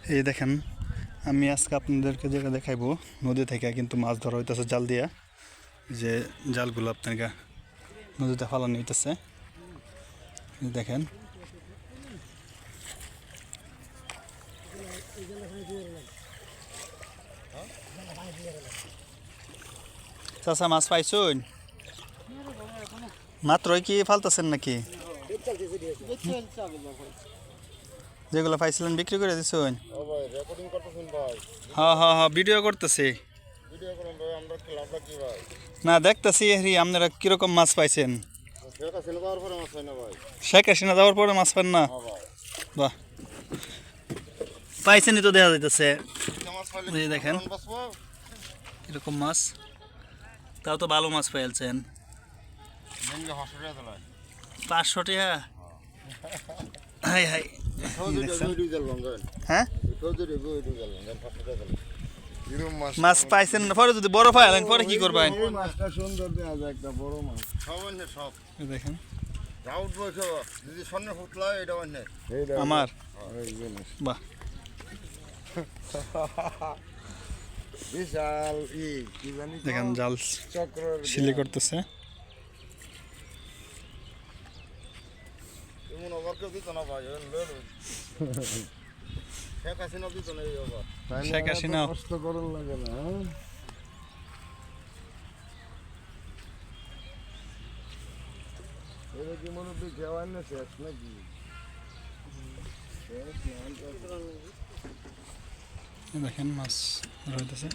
এই দেখেন আমি আজকে আপনাদেরকে যেটা দেখাইবো নদী থেকে কিন্তু মাছ ধরা হইতেছে জাল দিয়া, যে জালগুলো আপনাকে নদীতে ফালানো হইতেছে দেখেন। চাচা মাছ পাইছুন? মাত্রই কি ফালতেছেন নাকি? যেগুলো পাইছিলেন বিক্রি করে দিছুন? হ্যাঁ হ্যাঁ হ্যাঁ, ভিডিও করতেছি। না দেখতেছি আপনারা কিরকম মাছ পাইছেন। শেখ হাসিনা যাওয়ার পরে মাছ পান না? বাহ, পাইছেনই তো দেখা যাইতেছে। দেখেন এরকম মাছ, তাও তো ভালো মাছ পাইছেন। 500 টাকা? হাই হাই, হ্যাঁ মাছ পাইছেন পরে যদি বড় পাইলেন পরে কি করবেন? দেখেন আমার বাহ বিশাল দেখেন জাল সিলি করতেছে। শেখ হাসিনা কষ্ট করুন লাগে না। এটা কি মনে হয় খেওয়ার না শেষ নাকি? দেখেন মাছ ধরা হইতেছে।